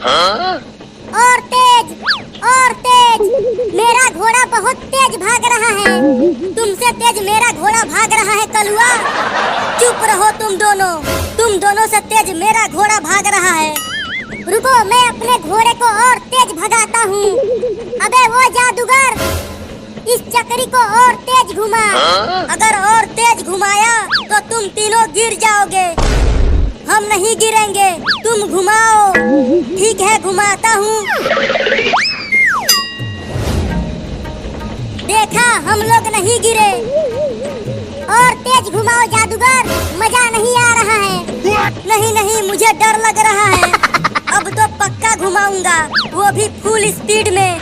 और तेज, और तेज। मेरा घोड़ा बहुत तेज भाग रहा है। तुमसे तेज मेरा घोड़ा भाग रहा है कलुआ। चुप रहो तुम दोनों से तेज मेरा घोड़ा भाग रहा है। रुको, मैं अपने घोड़े को और तेज भगाता हूँ। अबे वो जादूगर, इस चक्री को और तेज घुमा। अगर और तेज घुमाया तो तुम तीनों गिर जाओगे। हम नहीं गिरेंगे, तुम घुमाओ। ठीक है, घुमाता हूँ। देखा, हम लोग नहीं गिरे। और तेज घुमाओ जादूगर, मजा नहीं आ रहा है। नहीं, मुझे डर लग रहा है। अब तो पक्का घुमाऊंगा, वो भी फुल स्पीड में।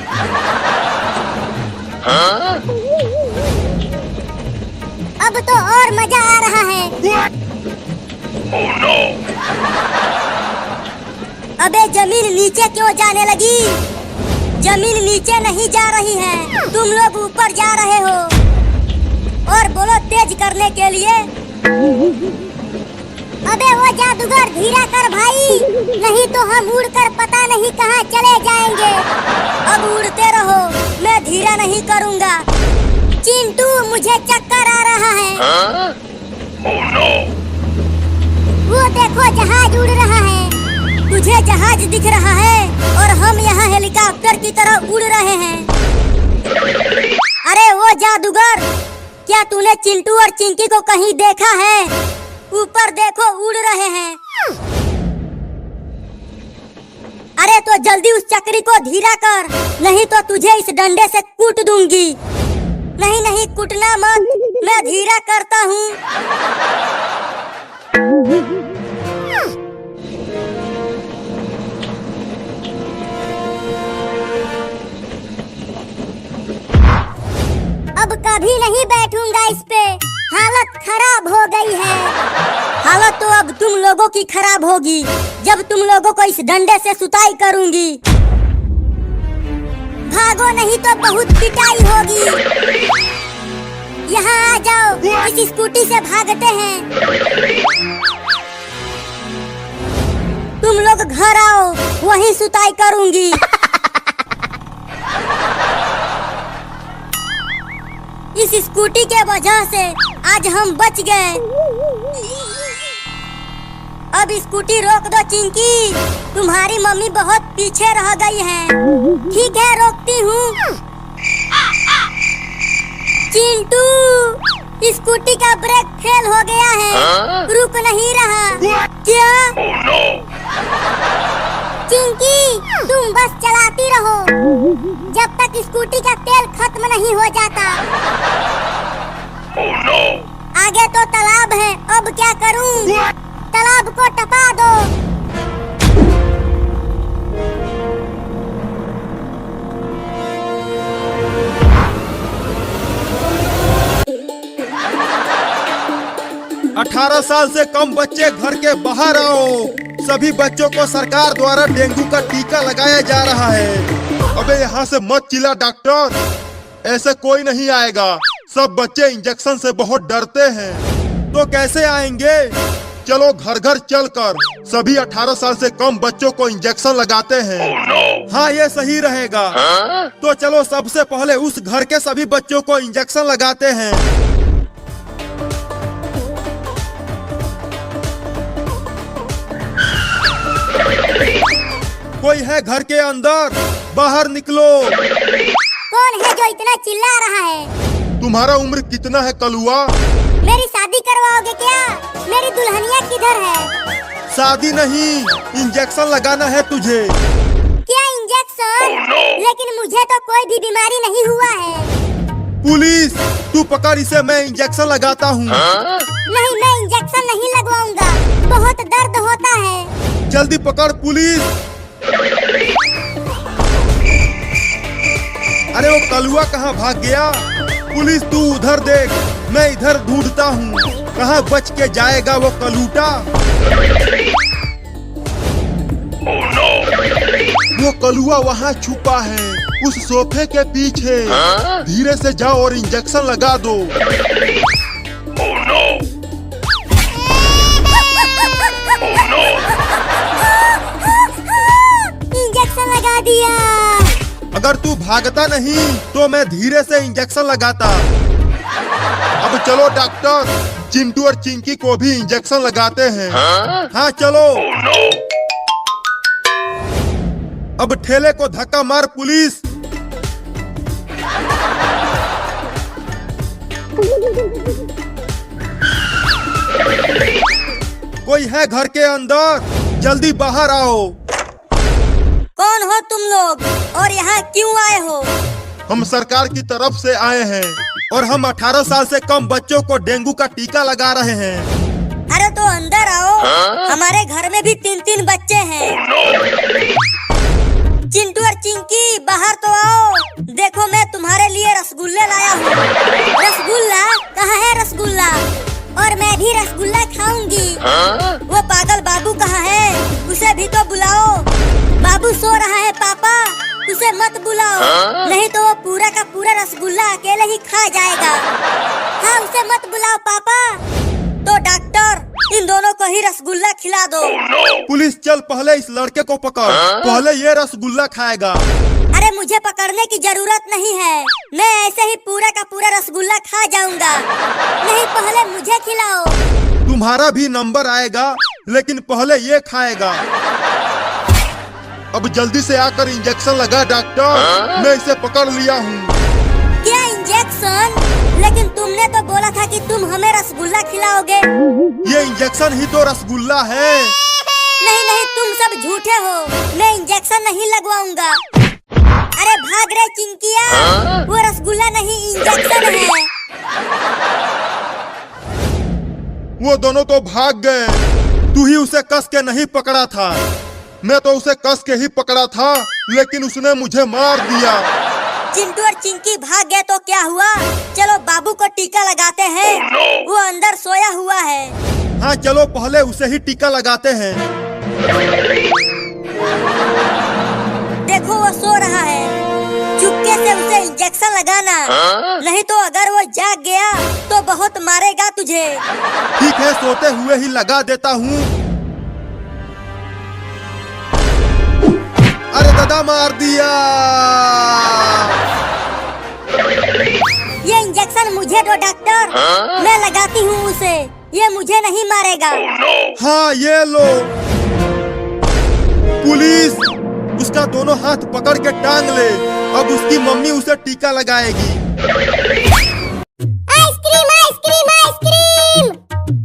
अब तो और मजा आ रहा है। Oh no! अबे जमीन नीचे क्यों जाने लगी? जमीन नीचे नहीं जा रही है, तुम लोग ऊपर जा रहे हो। और बोलो तेज करने के लिए। अबे वो जादूगर, धीरा कर भाई, नहीं तो हम उड़कर पता नहीं कहाँ चले जाएंगे। अब उड़ते रहो, मैं धीरा नहीं करूँगा। चिंटू, मुझे चक्कर आ रहा है। Oh no! वो देखो, जहाज उड़ रहा है। तुझे जहाज दिख रहा है और हम यहाँ हेलीकॉप्टर की तरह उड़ रहे हैं। अरे वो जादूगर, क्या तूने चिंटू और चिंकी को कहीं देखा है? ऊपर देखो, उड़ रहे हैं। अरे तो जल्दी उस चक्री को धीरा कर, नहीं तो तुझे इस डंडे से कूट दूंगी। नहीं, कूटना मत, मैं धीरा करता हूँ। अब कभी नहीं बैठूंगा इस पे, हालत खराब हो गई है। हालत तो अब तुम लोगों की खराब होगी, जब तुम लोगों को इस डंडे से सुताई करूंगी। भागो, नहीं तो बहुत पिटाई होगी। यहाँ आ जाओ, इस स्कूटी से भागते हैं। तुम लोग घर आओ, वहीं सुताई करूंगी। इस स्कूटी के वजह से आज हम बच गए। अब स्कूटी रोक दो चिंकी, तुम्हारी मम्मी बहुत पीछे रह गई है। ठीक है, रोकती हूँ। चिंटू, स्कूटी का ब्रेक फेल हो गया है, रुक नहीं रहा। क्या? Oh no! चिंकी, तुम बस चलाती रहो जब तक स्कूटी का तेल खत्म नहीं हो जाता। Oh no! आगे तो तालाब है, अब क्या करूं? तालाब को टपा दो। 18 साल से कम बच्चे घर के बाहर आओ। सभी बच्चों को सरकार द्वारा डेंगू का टीका लगाया जा रहा है। अबे यहाँ से मत चिल्ला डॉक्टर, ऐसे कोई नहीं आएगा। सब बच्चे इंजेक्शन से बहुत डरते हैं। तो कैसे आएंगे? चलो घर घर चलकर सभी 18 साल से कम बच्चों को इंजेक्शन लगाते हैं। Oh no! हाँ, ये सही रहेगा। तो चलो सबसे पहले उस घर के सभी बच्चों को इंजेक्शन लगाते हैं। कोई है घर के अंदर? बाहर निकलो। कौन है जो इतना चिल्ला रहा है? तुम्हारा उम्र कितना है कलुआ? मेरी शादी करवाओगे क्या? मेरी दुल्हनिया किधर है? शादी नहीं, इंजेक्शन लगाना है तुझे। क्या इंजेक्शन? लेकिन मुझे तो कोई भी बीमारी नहीं हुआ है। पुलिस, तू पकड़ इसे, मैं इंजेक्शन लगाता हूँ। नहीं, मैं इंजेक्शन नहीं लगवाऊंगा, बहुत दर्द होता है। जल्दी पकड़ पुलिस। अरे वो कलुआ कहाँ भाग गया? पुलिस, तू उधर देख, मैं इधर ढूंढता हूँ। कहाँ बच के जाएगा वो कलूटा? Oh no! वो कलुआ वहाँ छुपा है, उस सोफे के पीछे। धीरे से जाओ और इंजेक्शन लगा दो। Oh no! Oh no! दिया। अगर तू भागता नहीं तो मैं धीरे से इंजेक्शन लगाता। अब चलो डॉक्टर, चिंटू और चिंकी को भी इंजेक्शन लगाते हैं। हाँ चलो। Oh no! अब ठेले को धक्का मार पुलिस। कोई है घर के अंदर? जल्दी बाहर आओ। कौन हो तुम लोग और यहाँ क्यों आए हो? हम सरकार की तरफ से आए हैं और हम 18 साल से कम बच्चों को डेंगू का टीका लगा रहे हैं। अरे तो अंदर आओ, हमारे घर में भी 3-3 बच्चे हैं। चिंटू और चिंकी बाहर तो आओ, देखो मैं तुम्हारे लिए रसगुल्ले लाया हूँ। रसगुल्ला? कहाँ है रसगुल्ला? और मैं भी रसगुल्ला खाऊंगी। वो पागल बाबू कहाँ है? उसे भी तो बुलाओ। बाबू सो रहा है पापा, उसे मत बुलाओ, नहीं तो वो पूरा का पूरा रसगुल्ला अकेले ही खा जाएगा। हाँ उसे मत बुलाओ पापा। तो डॉक्टर, इन दोनों को ही रसगुल्ला खिला दो। पुलिस चल, पहले इस लड़के को पकड़, पहले ये रसगुल्ला खाएगा। अरे मुझे पकड़ने की जरूरत नहीं है, मैं ऐसे ही पूरा का पूरा रसगुल्ला खा जाऊंगा। नहीं पहले मुझे खिलाओ। तुम्हारा भी नंबर आएगा, लेकिन पहले ये खाएगा। अब जल्दी से आकर इंजेक्शन लगा डॉक्टर, मैं इसे पकड़ लिया हूँ। क्या इंजेक्शन? लेकिन तुमने तो बोला था कि तुम हमें रसगुल्ला खिलाओगे। ये इंजेक्शन ही तो रसगुल्ला है। नहीं नहीं, तुम सब झूठे हो, मैं इंजेक्शन नहीं लगवाऊंगा। अरे भाग रहे चिंकिया, वो रसगुल्ला नहीं इंजेक्शन है। वो दोनों तो भाग गए। तू ही उसे कस के नहीं पकड़ा था। मैं तो उसे कस के ही पकड़ा था, लेकिन उसने मुझे मार दिया। चिंटू और चिंकी भाग गए तो क्या हुआ? चलो बाबू को टीका लगाते हैं। वो अंदर सोया हुआ है। हाँ चलो पहले उसे ही टीका लगाते हैं। देखो वो सो रहा है, चुपके से उसे इंजेक्शन लगाना, नहीं तो अगर वो जाग गया तो बहुत मारेगा तुझे। ठीक है, सोते हुए ही लगा देता हूँ। अरे दादा मार दिया। ये इंजेक्शन मुझे दो डॉक्टर, मैं लगाती हूँ उसे, ये मुझे नहीं मारेगा। हाँ ये लो। पुलिस, उसका दोनों हाथ पकड़ के टांग ले। अब उसकी मम्मी उसे टीका लगाएगी। आइसक्रीम आइसक्रीम आइसक्रीम,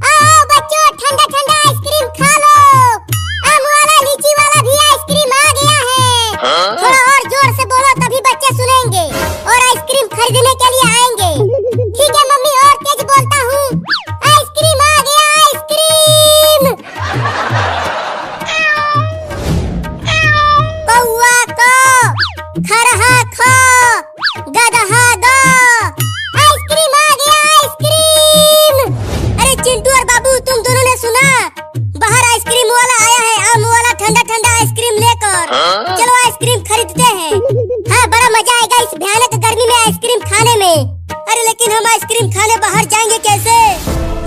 आओ बच्चों ठंडा ठंडा आइसक्रीम खा लो। आम वाला लीची वाला भी आइसक्रीम आ गया है। थोड़ा और जोर से बोलो तभी बच्चे सुनेंगे और आइसक्रीम खरीदने के लिए आएंगे। ठीक है मम्मी, और तेज बोलता हूँ, आइसक्रीम आ गया आइसक्रीम। कौआ को, खरहा खो, गदहा दो, आइसक्रीम आ गया आइसक्रीम। अरे चिंटू और बाबू, तुम दोनों ने सुना? बाहर आइसक्रीम वाला आया है, आम वाला ठंडा ठंडा आइसक्रीम लेकर। चलो आइसक्रीम खरीदते हैं। हाँ बड़ा मजा आएगा इस भयानक गर्मी में आइसक्रीम खाने में। अरे लेकिन हम आइसक्रीम खाने बाहर जाएंगे कैसे?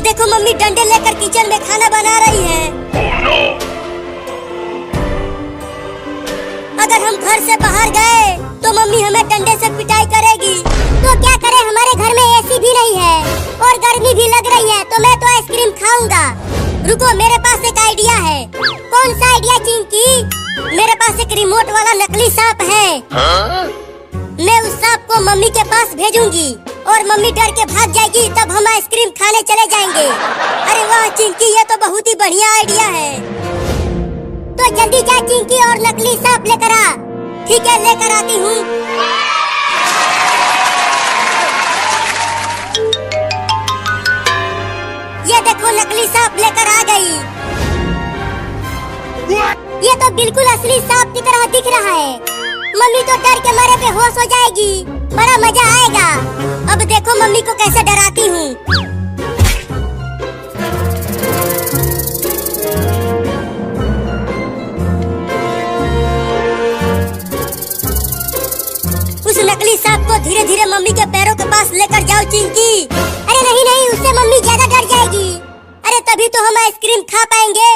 देखो मम्मी डंडे लेकर किचन में खाना बना रही है। अगर हम घर से बाहर गए तो मम्मी हमें डंडे से पिटाई करेगी। तो क्या करें, हमारे घर में एसी भी नहीं है और गर्मी भी लग रही है, तो मैं तो आइसक्रीम खाऊंगा। रुको, मेरे पास एक आइडिया है। कौन सा आइडिया चिंकी? मेरे पास एक रिमोट वाला नकली सांप है। मैं उस सांप को मम्मी के पास भेजूंगी और मम्मी डर के भाग जाएगी, तब हम आइसक्रीम खाने चले जाएंगे। अरे वाह चिंकी, ये तो बहुत ही बढ़िया आइडिया है। तो जल्दी जा चिंकी और नकली सांप लेकर आ। ठीक है, लेकर आती हूँ। ये देखो नकली सांप लेकर आ गई। ये तो बिल्कुल असली सांप की तरह दिख रहा है। मम्मी तो डर के मारे बेहोश हो जाएगी, बड़ा मजा आएगा। अब देखो मम्मी को कैसे डराती हूँ। उस नकली सांप को धीरे धीरे मम्मी के पैरों के पास लेकर जाओ चिंकी। अरे नहीं नहीं, उससे मम्मी ज्यादा डर जाएगी। अरे तभी तो हम आइसक्रीम खा पाएंगे।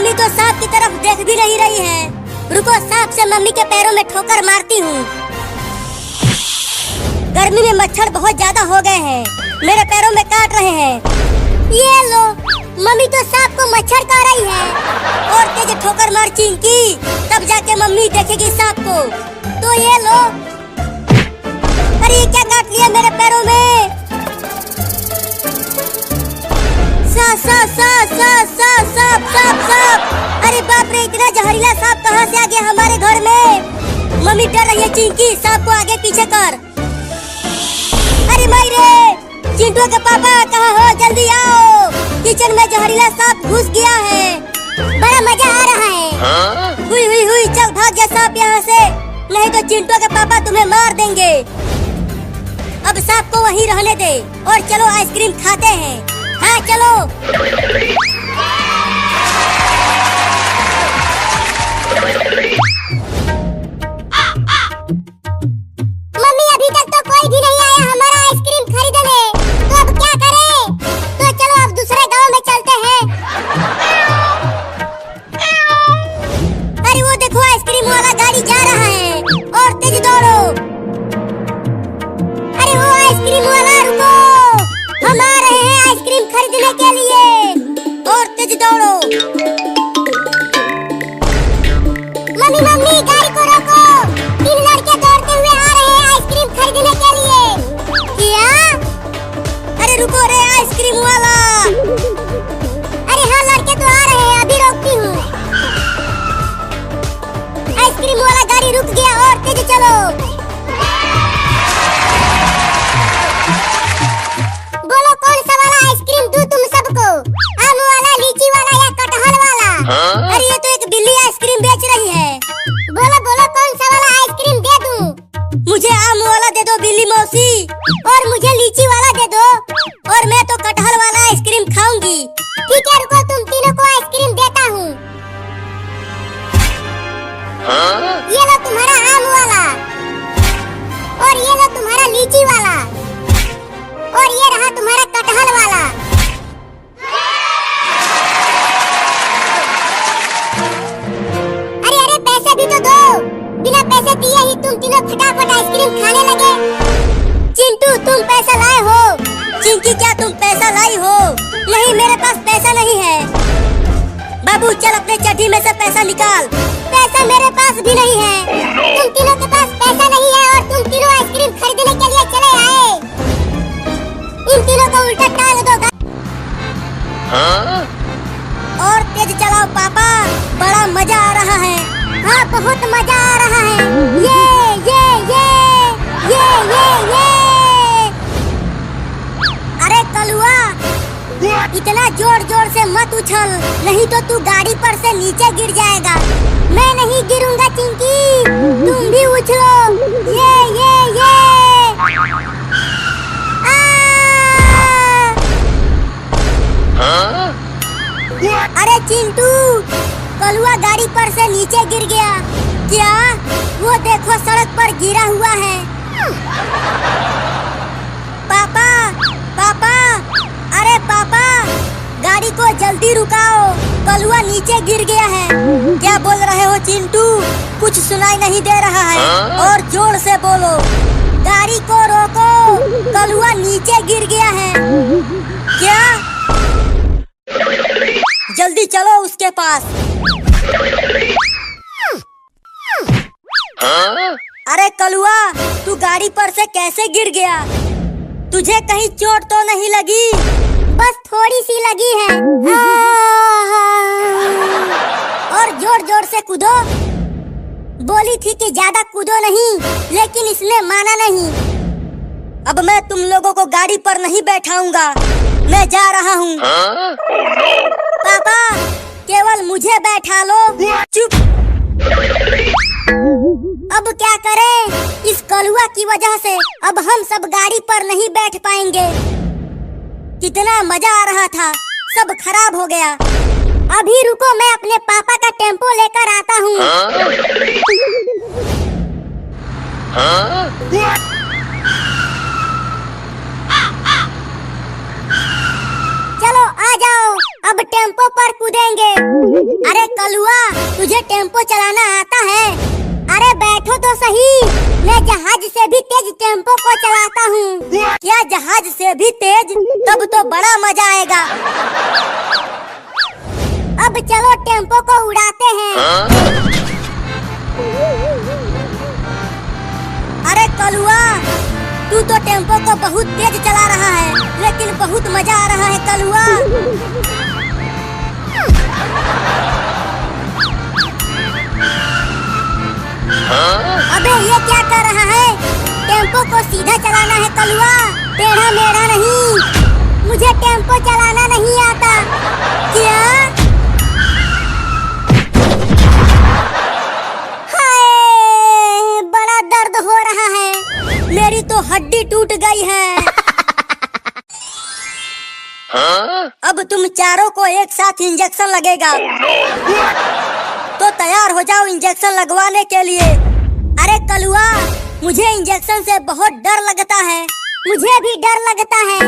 मम्मी तो सांप की तरफ देख भी नहीं रही है। रुको, सांप से मम्मी के पैरों में ठोकर मारती हूँ। गर्मी में मच्छर बहुत ज्यादा हो गए हैं, मेरे पैरों में काट रहे हैं। ये लो, मम्मी तो सांप को मच्छर खा रही है। और तेज ठोकर मार चिंकी, तब जाके मम्मी देखेगी सांप को। तो ये लो। अरे ये क्या काट लिया मेरे पैरों में? सांप। अरे बाप रे, इतना जहरीला सांप कहाँ से आ गया हमारे घर में? मम्मी डर रही है चिंकी, सांप को आगे पीछे कर। अरे माई रे, चिंटू के पापा कहाँ हो? जल्दी आओ, किचन में जहरीला सांप घुस गया है। बड़ा मजा आ रहा है। हुई, चल भाग जा सांप यहाँ से, नहीं तो चिंटू के पापा तुम्हें मार देंगे। अब सांप को वहीं रहने दे और चलो आइसक्रीम खाते हैं। हाँ चलो। मम्मी अभी तक तो कोई भी नहीं आया हमारा आइसक्रीम खरीदने, तो अब क्या करें? तो चलो अब दूसरे गांव में चलते हैं। अरे वो देखो, आइसक्रीम वाला गाड़ी जा रहा है, और तेज दौड़ो। अरे वो आइसक्रीम वाला, रुको, हम आ रहे हैं आइसक्रीम खरीदने के लिए, और तेज दौड़ो। मम्मी गाड़ी को रोको, 3 लड़के दौड़ते हुए आ रहे हैं आइसक्रीम खरीदने के लिए। क्या? अरे रुको रे आइसक्रीम वाला। अरे हाँ, लड़के तो आ रहे हैं, अभी रोकती हूँ। आइसक्रीम वाला गाड़ी रुक गया, और तेज चलो। बोलो कौन सा वाला आइसक्रीम दूं तुम सबको? आम वाला, लीची वाला या कटहल वाला? अरे ये तो एक बिल्ली आइसक्रीम बेच रही है। बोलो कौन सा वाला आइसक्रीम दे दूं? मुझे आम वाला दे दो बिल्ली मौसी, और मुझे लीची वाला दे दो, और मैं तो कटहल वाला आइसक्रीम खाऊंगी। ठीक है, रुको, तुम तीनों को आइसक्रीम देता हूँ। ये लो तुम्हारा आम वाला, और ये लो तुम्हारा लीची वाला, और ये रहा तुम्हारा कटहल वाला। अरे पैसे भी तो दो, बिना पैसे दिए ही तुम तीनों फटाफट आइसक्रीम खाने लगे। चिंटू तुम पैसा लाए हो? चिंकी क्या तुम पैसा लाई हो? नहीं, मेरे पास पैसा नहीं है। बाबू चल अपने चड्डी में से पैसा निकाल। पैसा मेरे पास भी नहीं है। तुम तीनों के पास पैसा नहीं है और तुम तीनों आइसक्रीम खरीदने के लिए चले आए। इन तीनों को उल्टा टांग दो। और तेज चलाओ पापा, बड़ा मजा आ रहा है। हाँ बहुत मजा आ रहा है। ये अरे कलुआ, इतना जोर जोर से मत उछल, नहीं तो तू गाड़ी पर से नीचे गिर जाएगा। मैं नहीं गिरूंगा चिंकी, तुम भी उछलो। ये अरे चिंटू, कलुआ गाड़ी पर से नीचे गिर गया। क्या? वो देखो सड़क पर गिरा हुआ है। पापा, अरे पापा, गाड़ी को जल्दी रुकाओ, कलुआ नीचे गिर गया है। क्या बोल रहे हो चिंटू? कुछ सुनाई नहीं दे रहा है, और जोर से बोलो। गाड़ी को रोको, कलुआ नीचे गिर गया है। क्या? जल्दी चलो उसके पास। अरे कलुआ, तू गाड़ी पर से कैसे गिर गया? तुझे कहीं चोट तो नहीं लगी? बस थोड़ी सी लगी है। और जोर जोर से कूदो। बोली थी कि ज्यादा कूदो नहीं, लेकिन इसने माना नहीं। अब मैं तुम लोगों को गाड़ी पर नहीं बैठाऊंगा, मैं जा रहा हूँ। पापा, केवल मुझे बैठा लो। चुप। अब क्या करें? इस कलुआ की वजह से अब हम सब गाड़ी पर नहीं बैठ पाएंगे। कितना मजा आ रहा था, सब खराब हो गया। अभी रुको, मैं अपने पापा का टेम्पो लेकर आता हूँ। चलो आ जाओ, अब टेम्पो पर कूदेंगे। अरे कलुआ, तुझे टेम्पो चलाना आता है? अरे बैठो तो सही, मैं जहाज से भी तेज टेम्पो को चलाता हूँ। क्या जहाज से भी तेज? तब तो बड़ा मजा आएगा। अब चलो टेम्पो को उड़ाते हैं। अरे कलुआ, तू तो टेम्पो को बहुत तेज चला रहा है, लेकिन बहुत मजा आ रहा है कलुआ। अबे ये क्या कर रहा है? टेम्पो को सीधा चलाना है कलुआ, टेढ़ा मेढ़ा नहीं। मुझे टेम्पो चलाना नहीं आता। क्या? हाय, बड़ा दर्द हो रहा है, मेरी तो हड्डी टूट गई है। अब तुम चारों को एक साथ इंजेक्शन लगेगा। तो तैयार हो जाओ इंजेक्शन लगवाने के लिए। अरे कलुआ, मुझे इंजेक्शन से बहुत डर लगता है। मुझे भी डर लगता है।